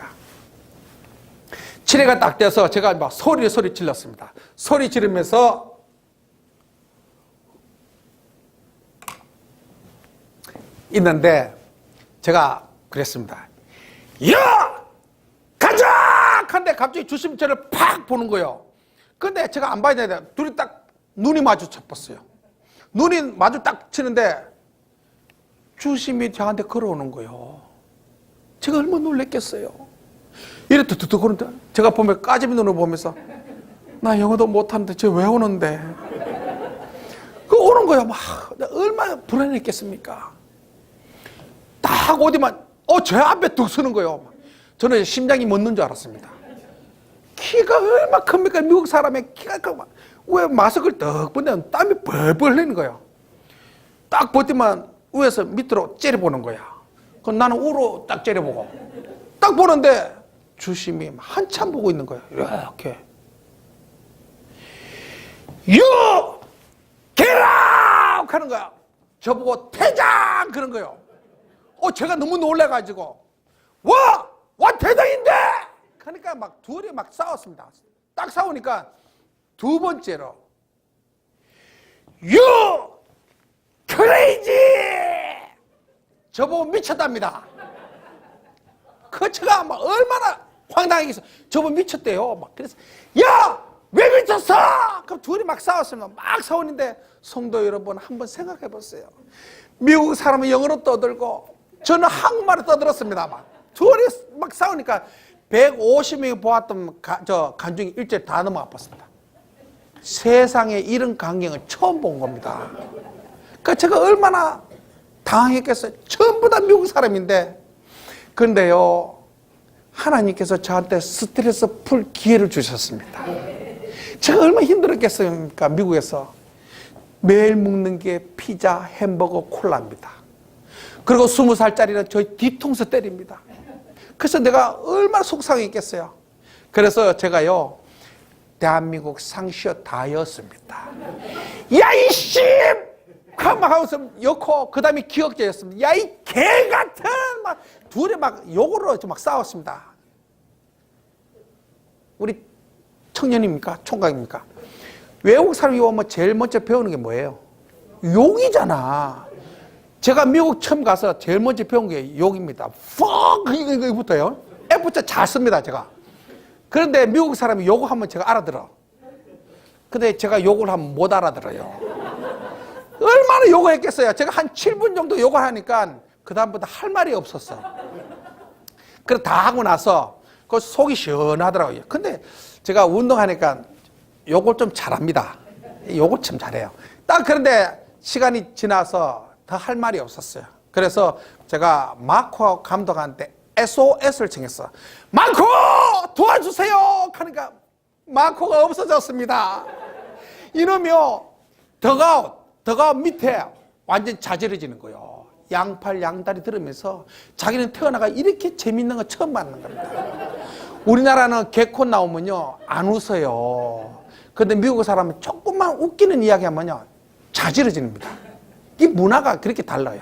S1: 딱 돼서 제가 막 소리 질렀습니다. 소리 지르면서 있는데 제가 그랬습니다. 야! 가자! 한데 갑자기 주심 저를 팍 보는 거예요. 근데 제가 안 봐야 되는데 둘이 딱 눈이 마주쳤어요. 눈이 마주 딱 치는데 주심이 저한테 걸어오는 거예요. 제가 얼마나 놀랬겠어요. 이래 툭툭툭 그러는데 제가 보면 까지미 눈을 보면서 나 영어도 못하는데 쟤 왜 오는데? 그 오는 거예요. 막 얼마나 불안했겠습니까? 딱 어디만 제 앞에 뚝 서는 거예요. 저는 심장이 멎는 줄 알았습니다. 키가 얼마나 큽니까? 미국 사람의 키가 크고 왜 마스크를 떡 보면 땀이 벌벌 흘리는 거예요. 딱 버티면 위에서 밑으로 째려보는 거야. 그럼 나는 우로 딱 째려보고 딱 보는데 주심이 한참 보고 있는 거야. 이렇게 You get out! 하는 거야. 저보고 퇴장! 그런 거예요. 제가 너무 놀래가지고 와 퇴장인데! 그러니까 막 둘이 막 싸웠습니다. 딱 싸우니까 두 번째로 You crazy! 저보고 미쳤답니다. 제가 막 얼마나 황당하겠어. 저보고 미쳤대요. 막 그래서 야! 왜 미쳤어? 그럼 둘이 막 싸웠습니다. 막 싸우는데 성도 여러분 한번 생각해 보세요. 미국 사람은 영어로 떠들고 저는 한국말로 떠들었습니다. 막 둘이 막 싸우니까 150명이 보았던 관중이 일제히 다 너무 아팠습니다. 세상에 이런 광경을 처음 본 겁니다. 그러니까 제가 얼마나 당황했겠어요. 전부 다 미국 사람인데. 그런데요, 하나님께서 저한테 스트레스 풀 기회를 주셨습니다. 제가 얼마나 힘들었겠습니까? 미국에서 매일 먹는 게 피자, 햄버거, 콜라입니다. 그리고 20살짜리는 저희 뒤통수 때립니다. 그래서 내가 얼마나 속상했겠어요. 그래서 제가요, 대한민국 상시어 다였습니다. 야 이씨! 막 하면서 였고 그 다음에 기억제였습니다. 야 이 개 같은 막 둘이 막 욕으로 막 싸웠습니다. 우리 청년입니까? 총각입니까? 외국 사람이 오면 제일 먼저 배우는 게 뭐예요? 욕이잖아. 제가 미국 처음 가서 제일 먼저 배운 게 욕입니다. fuck 이거부터요. F자 잘 씁니다, 제가. 그런데 미국 사람이 욕하면 제가 알아들어. 근데 제가 욕을 하면 못 알아들어요. 얼마나 욕을 했겠어요. 제가 한 7분 정도 욕을 하니까 그 다음부터 할 말이 없었어. 그래 다 하고 나서 그 속이 시원하더라고요. 근데 제가 운동하니까 욕을 좀 잘합니다. 욕을 참 잘해요. 딱 그런데 시간이 지나서 더 할 말이 없었어요. 그래서 제가 마코 감독한테 SOS를 청했어. 마코 도와주세요. 그러니까 마코가 없어졌습니다. 이놈이요 덕아웃 밑에 완전 자지러지는 거예요. 양팔 양다리 들으면서 자기는 태어나가 이렇게 재밌는 거 처음 봤는 겁니다. 우리나라는 개콘 나오면요 안 웃어요. 그런데 미국 사람은 조금만 웃기는 이야기 하면요 자지러집니다. 이 문화가 그렇게 달라요.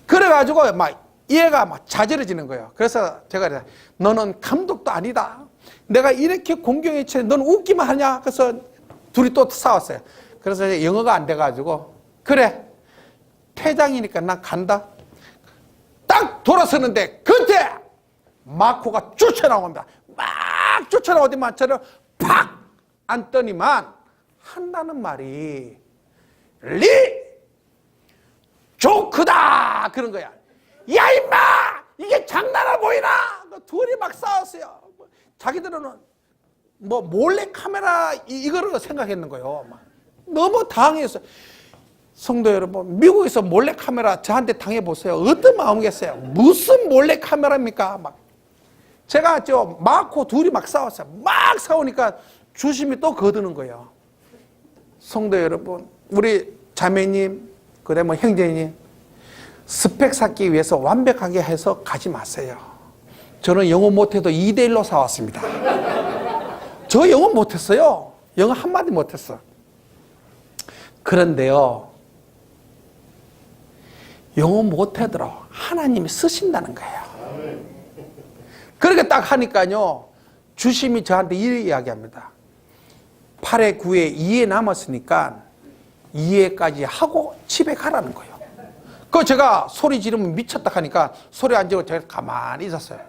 S1: 그래가지고 막 얘가 막 자지러지는 거예요. 그래서 제가 그래요. 너는 감독도 아니다. 내가 이렇게 공경에 처해 너는 웃기만 하냐? 그래서 둘이 또 싸웠어요. 그래서 영어가 안 돼가지고 그래 퇴장이니까 난 간다. 딱 돌아서는데 그때 마코가 쫓아나옵니다. 막 쫓아나오더만 저를 팍 안더니만 한다는 말이 리 조크다 그런 거야. 야 임마 이게 장난아 보이나? 둘이 막 싸웠어요. 자기들은 뭐 몰래 카메라 이거를 생각했는 거예요. 막 너무 당황했어요. 성도 여러분, 미국에서 몰래 카메라 저한테 당해보세요. 어떤 마음이겠어요? 무슨 몰래 카메라입니까? 막 제가 저 마코 둘이 막 싸웠어요. 막 싸우니까 주심이 또 거드는 거예요. 성도 여러분, 우리 자매님, 그다음에 뭐 형제님, 스펙 쌓기 위해서 완벽하게 해서 가지 마세요. 저는 영어 못해도 2대1로 싸웠습니다. 저 영어 못했어요. 영어 한마디 못했어. 그런데요, 영어 못하더라도 하나님이 쓰신다는 거예요. 그렇게 딱 하니까요, 주심이 저한테 이 이야기합니다. 8회, 9회, 2회 남았으니까 2회까지 하고 집에 가라는 거예요. 그 제가 소리 지르면 미쳤다 하니까 소리 안 지르고 제가 가만히 있었어요.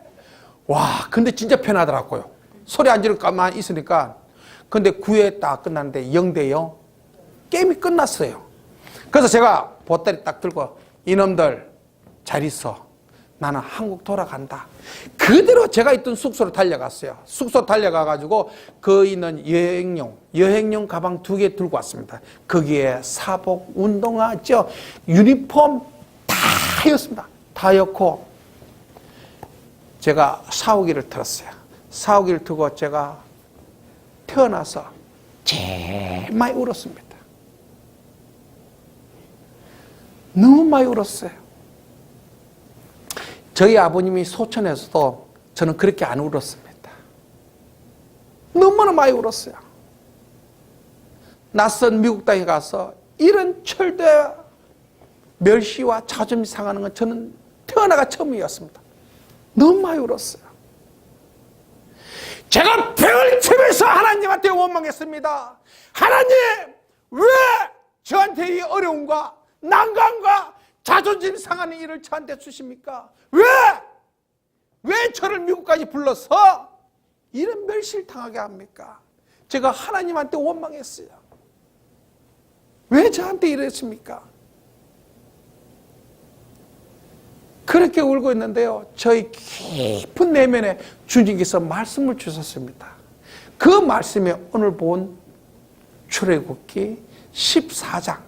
S1: 와, 근데 진짜 편하더라고요. 소리 안 지르고 가만히 있으니까. 근데 9회 딱 끝났는데 0대 0. 게임이 끝났어요. 그래서 제가 보따리 딱 들고 이놈들 잘 있어. 나는 한국 돌아간다. 그대로 제가 있던 숙소로 달려갔어요. 숙소 달려가가지고 그 있는 여행용 가방 2개 들고 왔습니다. 거기에 사복, 운동화, 유니폼 다 였습니다. 다 였고 제가 샤워기를 틀었어요. 샤워기를 틀고 제가 태어나서 제일 많이 울었습니다. 너무 많이 울었어요. 저희 아버님이 소천에서도 저는 그렇게 안 울었습니다. 너무나 많이 울었어요. 낯선 미국 땅에 가서 이런 철대 멸시와 자존심 상하는 건 저는 태어나가 처음이었습니다. 너무 많이 울었어요. 제가 벽을 치면서 하나님한테 원망했습니다. 하나님, 왜 저한테 이 어려움과 난관과 자존심 상하는 일을 저한테 주십니까? 왜 저를 미국까지 불러서 이런 멸시를 당하게 합니까? 제가 하나님한테 원망했어요. 왜 저한테 이랬습니까? 그렇게 울고 있는데요, 저희 깊은 내면에 주님께서 말씀을 주셨습니다. 그 말씀이 오늘 본 출애굽기 14장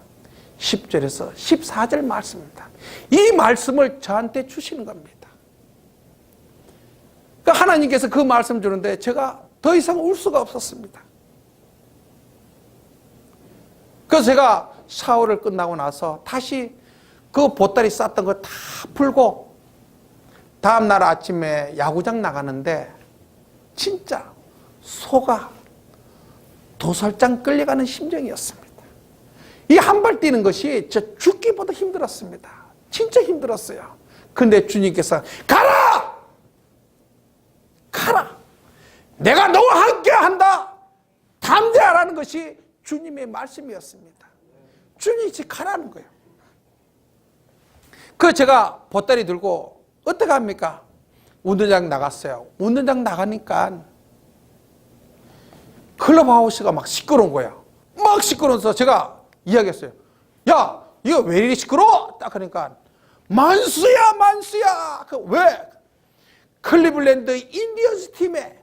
S1: 10절에서 14절 말씀입니다. 이 말씀을 저한테 주시는 겁니다. 그러니까 하나님께서 그 말씀 주는데 제가 더 이상 울 수가 없었습니다. 그래서 제가 샤워를 끝나고 나서 다시 그 보따리 쌌던 거 다 풀고 다음날 아침에 야구장 나가는데 진짜 소가 도살장 끌려가는 심정이었습니다. 이 한 발 뛰는 것이 저 죽기보다 힘들었습니다. 진짜 힘들었어요. 근데 주님께서 가라! 가라! 내가 너와 함께 한다! 담대하라는 것이 주님의 말씀이었습니다. 주님이 가라는 거예요. 그 제가 보따리 들고 어떻게 합니까? 운동장 나갔어요. 운동장 나가니까 클럽하우스가 막 시끄러운 거예요. 막 시끄러워서 제가 이야기했어요. 야, 이거 왜 이리 시끄러워? 딱 그러니까 만수야, 만수야. 왜? 클리블랜드 인디언스 팀의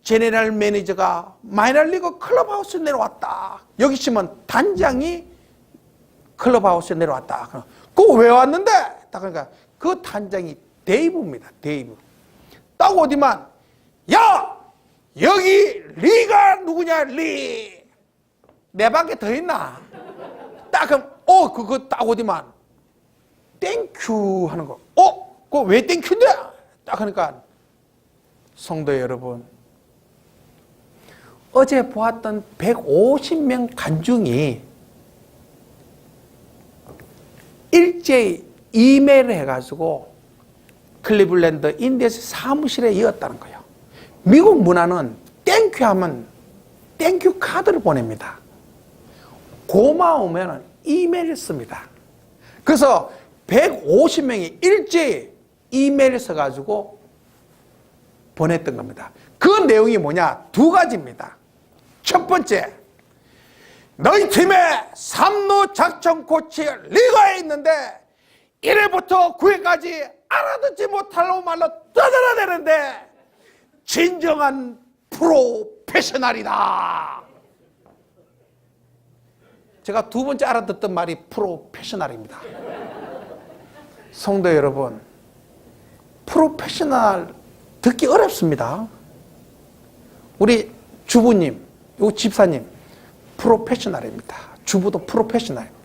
S1: 제네럴 매니저가 마이너리그 클럽하우스에 내려왔다. 여기 있으면 단장이 클럽하우스에 내려왔다. 그거 왜 왔는데? 딱 그러니까 그 단장이 데이브입니다. 데이브. 딱 어디만, 야! 여기 리가 누구냐, 리. 내 밖에 더 있나? 딱 그럼, 그거 딱 어디만. 땡큐 하는 거. 그거 왜 땡큐인데? 딱 하니까, 성도 여러분, 어제 보았던 150명 관중이 일제히 이메일을 해가지고 클리블랜드 인디언스 사무실에 이었다는 거예요. 미국 문화는 땡큐 하면 땡큐 카드를 보냅니다. 고마우면 이메일을 씁니다. 그래서 150명이 일제히 이메일을 써가지고 보냈던 겁니다. 그 내용이 뭐냐? 두 가지입니다. 첫 번째, 너희 팀의 삼루 작전 코치 리가에 있는데 1회부터 9회까지 알아듣지 못할 말로 떠들어야 되는데 진정한 프로페셔널이다. 제가 두 번째 알아듣던 말이 프로페셔널입니다. 성도 여러분, 프로페셔널 듣기 어렵습니다. 우리 주부님, 요 집사님 프로페셔널입니다. 주부도 프로페셔널입니다.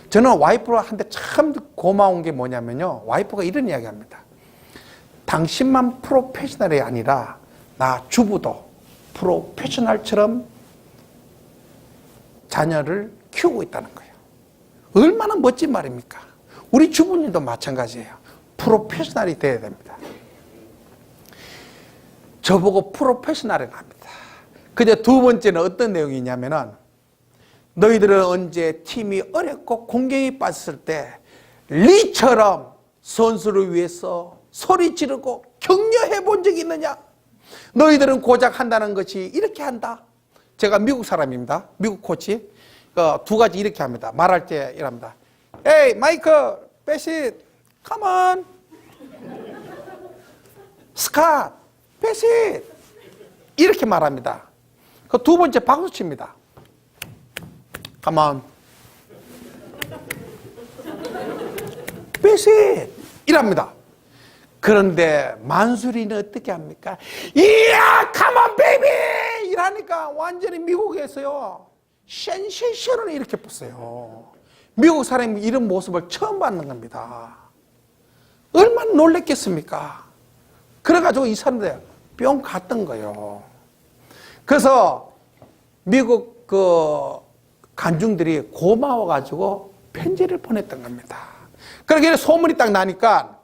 S1: 저는 와이프한테 참 고마운 게 뭐냐면요, 와이프가 이런 이야기 합니다. 당신만 프로페셔널이 아니라 나 주부도 프로페셔널처럼 자녀를 키우고 있다는 거예요. 얼마나 멋진 말입니까? 우리 주부님도 마찬가지예요. 프로페셔널이 돼야 됩니다. 저보고 프로페셔널이라 합니다. 근데 두 번째는 어떤 내용이냐면은, 너희들은 언제 팀이 어렵고 공격이 빠졌을 때 리처럼 선수를 위해서 소리 지르고 격려해 본 적이 있느냐? 너희들은 고작 한다는 것이 이렇게 한다. 제가 미국 사람입니다. 미국 코치. 두 가지 이렇게 합니다. 말할 때 이랍니다. Hey, 마이클, 패시, come on. 스캇, 패시. 이렇게 말합니다. 그 두 번째 박수 칩니다. Come on. 패시. 이랍니다. 그런데 만수리는 어떻게 합니까? 이야, come on, baby! 이라니까 완전히 미국에서요, 센세이션을 이렇게 봤어요. 미국 사람이 이런 모습을 처음 받는 겁니다. 얼마나 놀랬겠습니까? 그래가지고 이 사람들 뿅 갔던 거예요. 그래서 미국 관중들이 고마워가지고 편지를 보냈던 겁니다. 그렇게 소문이 딱 나니까,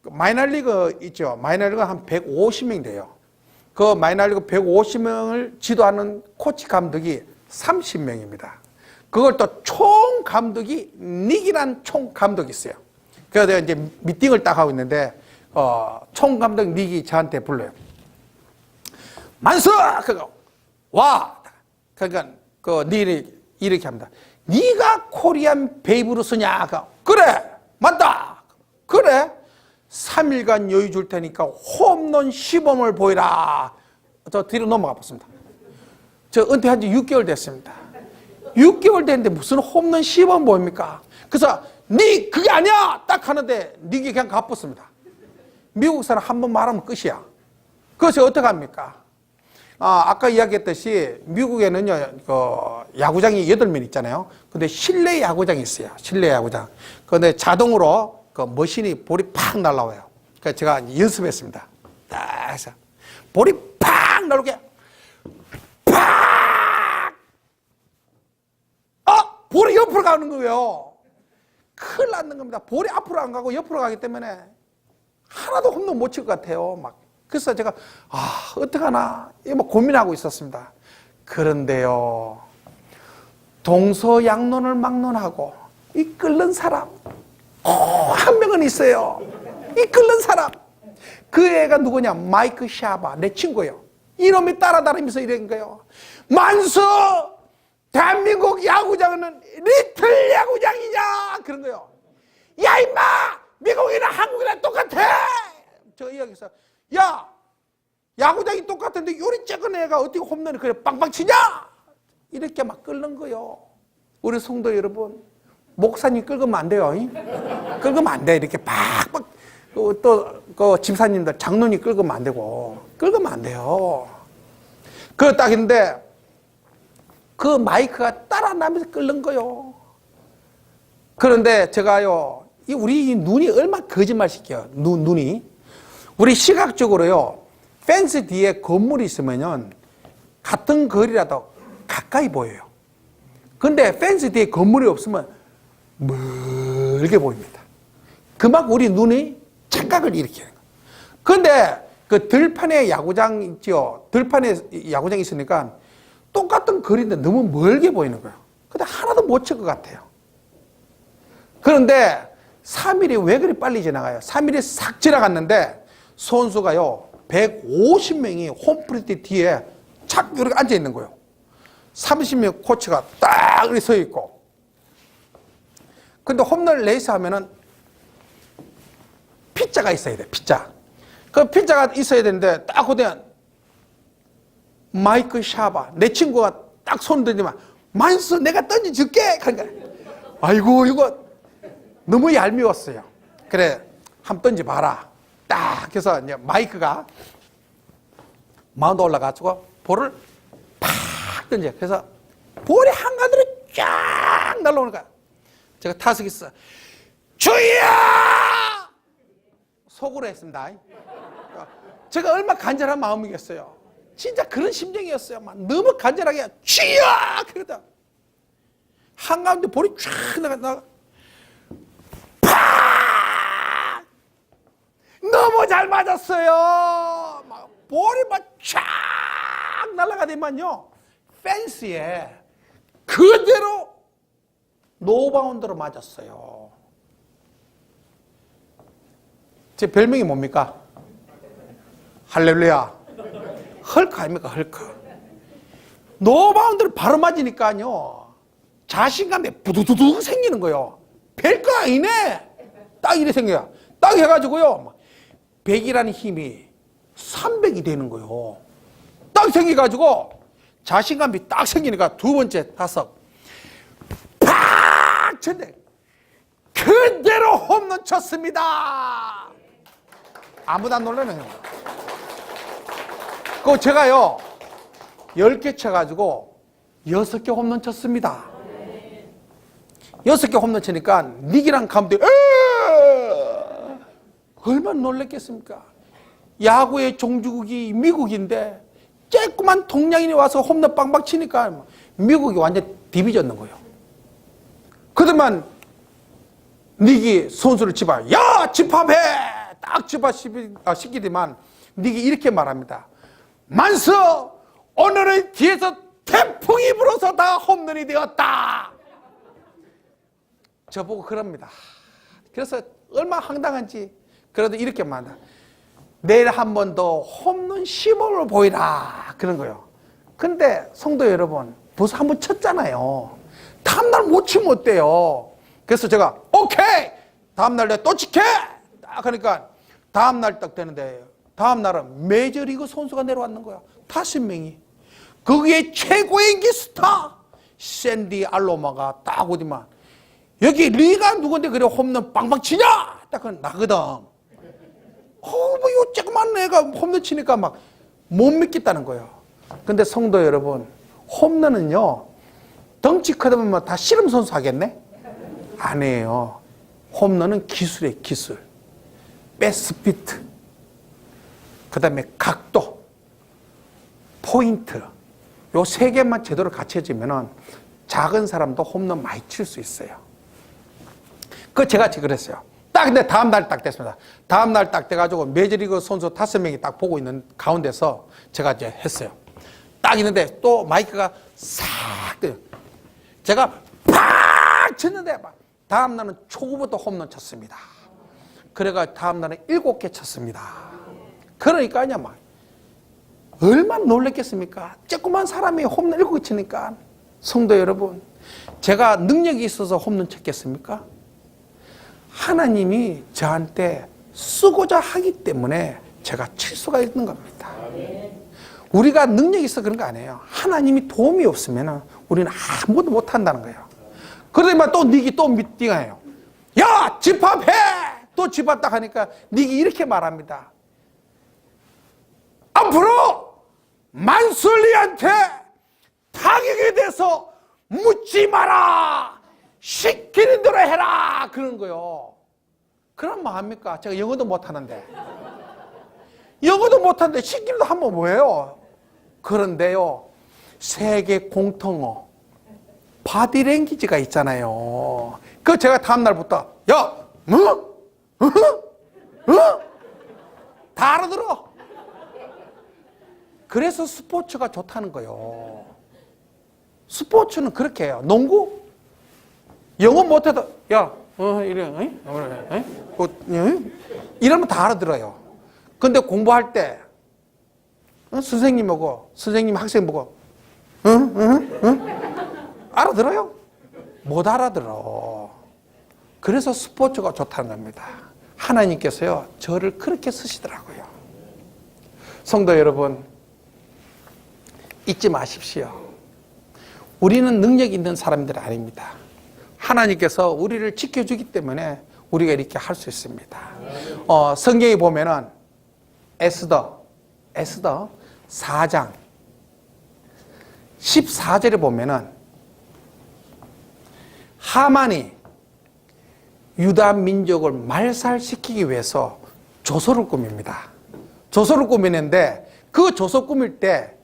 S1: 마이너리그 있죠. 마이너리그 한 150명 돼요. 그 마이너리그 150명을 지도하는 코치 감독이 30명입니다. 그걸 또 총 감독이 닉이란 총 감독이 있어요. 그래서 내가 이제 미팅을 딱 하고 있는데, 총 감독 닉이 저한테 불러요. 만수! 그거 와! 그러니까 닉이 이렇게 합니다. 네가 코리안 베이브루스냐? 그래! 맞다! 그래? 3일간 여유 줄 테니까 홈런 시범을 보이라. 저 뒤로 넘어가 봤습니다. 저 은퇴한 지 6개월 됐습니다. 6개월 됐는데 무슨 홈런 시범 보입니까? 그래서 니 그게 아니야! 딱 하는데 닉이 그냥 가봤습니다. 미국 사람 한 번 말하면 끝이야. 그래서 어떻게 합니까? 아까 이야기했듯이 미국에는요, 야구장이 8면 있잖아요. 근데 실내 야구장이 있어요. 실내 야구장. 근데 자동으로 머신이 볼이 팍 날라와요. 그래서 제가 연습했습니다. 딱 해서 볼이 팍 날라오게 팍! 볼이 옆으로 가는 거예요. 큰일 났는 겁니다. 볼이 앞으로 안 가고 옆으로 가기 때문에 하나도 홈런 못 칠 것 같아요. 막. 그래서 제가, 어떡하나, 막 고민하고 있었습니다. 그런데요, 동서양론을 막론하고 이끌는 사람, 한 명은 있어요. 이끌는 사람. 그 애가 누구냐? 마이크 샤바, 내 친구예요. 이놈이 따라다니면서 이런 거예요. 만수! 대한민국 야구장은 리틀 야구장이냐? 그런 거예요. 야, 임마! 미국이나 한국이나 똑같아! 저 이야기했어요. 야! 야구장이 똑같은데 요리 작은 애가 어떻게 홈런을 그래 빵빵 치냐? 이렇게 막 끓는 거예요. 우리 성도 여러분, 목사님 끓으면 안 돼요. 끓으면 안 돼. 이렇게 팍팍. 또, 집사님들, 장로님 끓으면 안 되고. 끓으면 안 돼요. 그거 딱 했는데, 그 마이크가 따라 나면서 끓는 거예요. 그런데 제가요, 우리 눈이 얼마나 거짓말 시켜요. 눈이. 우리 시각적으로요, 펜스 뒤에 건물이 있으면요, 같은 거리라도 가까이 보여요. 근데 펜스 뒤에 건물이 없으면 멀게 보입니다. 그만큼 우리 눈이 착각을 일으키는 거예요. 근데 그 들판에 야구장 있죠. 들판에 야구장이 있으니까 똑같은 거리인데 너무 멀게 보이는 거예요. 근데 하나도 못 칠 것 같아요. 그런데 3일이 왜 그리 빨리 지나가요? 3일이 싹 지나갔는데 선수가요, 150명이 홈플레이트 뒤에 착 이렇게 앉아 있는 거예요. 30명 코치가 딱 이렇게 서 있고. 근데 홈런 레이스 하면은 피자가 있어야 돼, 피자. 그 피자가 있어야 되는데 딱 그때 마이크 샤바, 내 친구가 딱 손 들지만 만수 내가 던져줄게. 그러니까 아이고 이거 너무 얄미웠어요. 그래 한번 던져봐라. 딱 해서 이제 마이크가 마운드 올라가지고 볼을 팍 던져. 그래서 볼이 한가득 쫙 날라오니까 제가 타석에서 주희야! 속으로 했습니다. 제가 얼마나 간절한 마음이겠어요. 진짜 그런 심정이었어요. 막 너무 간절하게 주희야! 그러다 한가운데 볼이 쫙 나가 팍! 너무 잘 맞았어요. 막 볼이 막 쫙 날아가더만요. 펜스에 그대로 노바운드로 맞았어요. 제 별명이 뭡니까? 할렐루야. 헐크 아닙니까? 헐크. 노바운드를 바로 맞으니까요, 자신감이 부두두둑 생기는 거예요. 별거 아니네. 딱 이래 생겨요. 딱 해가지고요, 100이라는 힘이 300이 되는 거예요. 딱 생겨가지고 자신감이 딱 생기니까 두 번째 타석 팍 쳤네. 그대로 홈런 쳤습니다. 아무도 안 놀라네요. 그 제가요 10개 쳐가지고 6개 홈런 쳤습니다. 6개 홈런 치니까 닉이랑 감독이 얼마나 놀랬겠습니까? 야구의 종주국이 미국인데 쬐끄만 동양인이 와서 홈런 빵빵 치니까 미국이 완전 디비졌는 거예요. 그러더만 닉이 선수를 집어요. 야, 집합해! 딱 집합시키더만 닉이 이렇게 말합니다. 만수! 오늘은 뒤에서 태풍이 불어서 다 홈런이 되었다. 저보고 그럽니다. 그래서 얼마나 황당한지. 그래도 이렇게 말한다. 내일 한 번 더 홈런 시범을 보이라. 그런 거예요. 근데 성도 여러분, 벌써 한 번 쳤잖아요. 다음날 못 치면 어때요? 그래서 제가 오케이! 다음날 내가 또 칠게! 딱 하니까 다음날 딱 되는데 다음날은 메이저리그 선수가 내려왔는 거야. 5명이. 거기에 최고의 인기 스타 샌디 알로마가 딱 오지만 여기 리가 누군데 그래 홈런 빵빵 치냐? 딱 그건 나거든. 뭐 요 조그만 애가 홈런 치니까 막 못 믿겠다는 거예요. 근데 성도 여러분, 홈런은요, 덩치 크다 보면 다 씨름 선수 하겠네? 아니에요. 홈런은 기술이에요, 기술. 백스피트, 그 다음에 각도, 포인트, 요 3개만 제대로 갖춰지면은 작은 사람도 홈런 많이 칠 수 있어요. 제가 그랬어요. 딱 근데 다음 날 딱 됐습니다. 다음 날 딱 돼가지고 메이저리그 선수 5명이 딱 보고 있는 가운데서 제가 이제 했어요. 딱 있는데 또 마이크가 싹 떠요. 제가 팍 쳤는데 다음 날은 초구부터 홈런 쳤습니다. 그래가 다음 날은 7개 쳤습니다. 그러니까 막 얼마나 놀랬겠습니까? 조그만 사람이 홈런 7개 치니까. 성도 여러분, 제가 능력이 있어서 홈런 쳤겠습니까? 하나님이 저한테 쓰고자 하기 때문에 제가 칠 수가 있는 겁니다. 우리가 능력이 있어 그런 거 아니에요. 하나님이 도움이 없으면 우리는 아무것도 못한다는 거예요. 그러더니 또 닉이 또 미팅해요. 야, 집합해! 또 집합 딱 하니까 닉이 이렇게 말합니다. 앞으로 만술리한테 타격에 대해서 묻지 마라! 시키는 대로 해라! 그런 거요. 그럼 뭐 합니까? 제가 영어도 못하는데. 영어도 못하는데 시키는 대로 하면 뭐예요? 그런데요, 세계 공통어, 바디랭귀지가 있잖아요. 그 제가 다음날부터, 야, 다 알아들어. 그래서 스포츠가 좋다는 거예요. 스포츠는 그렇게 해요. 농구? 영어 못해도, 야, 이래, 이러면 다 알아들어요. 근데 공부할 때, 선생님 보고, 선생님 학생 보고, 알아들어요? 못 알아들어. 그래서 스포츠가 좋다는 겁니다. 하나님께서요, 저를 그렇게 쓰시더라고요. 성도 여러분, 잊지 마십시오. 우리는 능력 있는 사람들 아닙니다. 하나님께서 우리를 지켜주기 때문에 우리가 이렇게 할 수 있습니다. 성경에 보면은 에스더 4장 14절에 보면은 하만이 유다 민족을 말살시키기 위해서 조서를 꾸밉니다. 조서를 꾸미는데 그 조서 꾸밀 때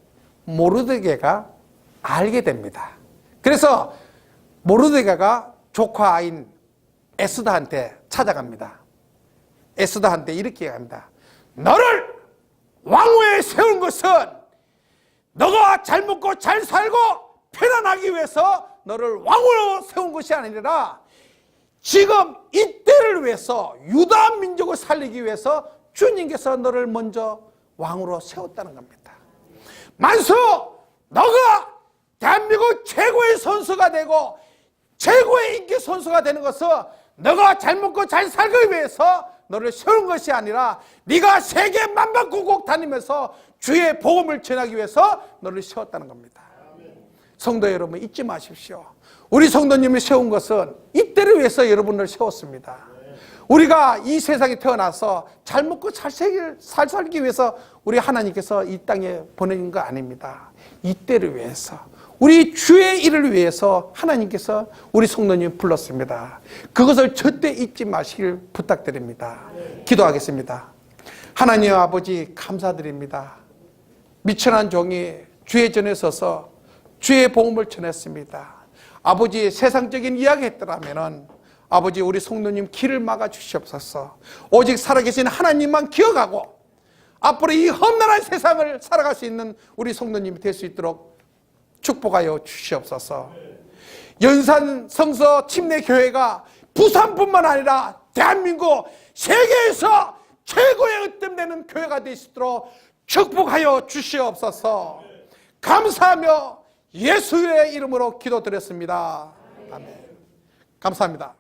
S1: 모르드게가 알게 됩니다. 그래서 모르드게가 조카인 에스더한테 찾아갑니다. 에스더한테 이렇게 합니다. 너를 왕위에 세운 것은 너가 잘 먹고 잘 살고 편안하기 위해서 너를 왕으로 세운 것이 아니라 지금 이때를 위해서 유다 민족을 살리기 위해서 주님께서 너를 먼저 왕으로 세웠다는 겁니다. 만수, 너가 대한민국 최고의 선수가 되고 최고의 인기 선수가 되는 것은 너가 잘 먹고 잘 살기 위해서 너를 세운 것이 아니라 네가 세계 만방국국 다니면서 주의 복음을 전하기 위해서 너를 세웠다는 겁니다. 성도 여러분, 잊지 마십시오. 우리 성도님을 세운 것은 이때를 위해서 여러분을 세웠습니다. 우리가 이 세상에 태어나서 잘 먹고 잘 살기 위해서 우리 하나님께서 이 땅에 보내신 거 아닙니다. 이때를 위해서, 우리 주의 일을 위해서 하나님께서 우리 성도님 불렀습니다. 그것을 절대 잊지 마시길 부탁드립니다. 기도하겠습니다. 하나님 아버지, 감사드립니다. 미천한 종이 주의 전에 서서 주의 복음을 전했습니다. 아버지, 세상적인 이야기 했더라면은 아버지, 우리 성도님 길을 막아 주시옵소서. 오직 살아계신 하나님만 기억하고 앞으로 이 험난한 세상을 살아갈 수 있는 우리 성도님이 될 수 있도록 축복하여 주시옵소서. 연산 성서 침례교회가 부산뿐만 아니라 대한민국 세계에서 최고의 으뜸되는 교회가 될 수 있도록 축복하여 주시옵소서. 감사하며 예수의 이름으로 기도드렸습니다. 아멘. 감사합니다.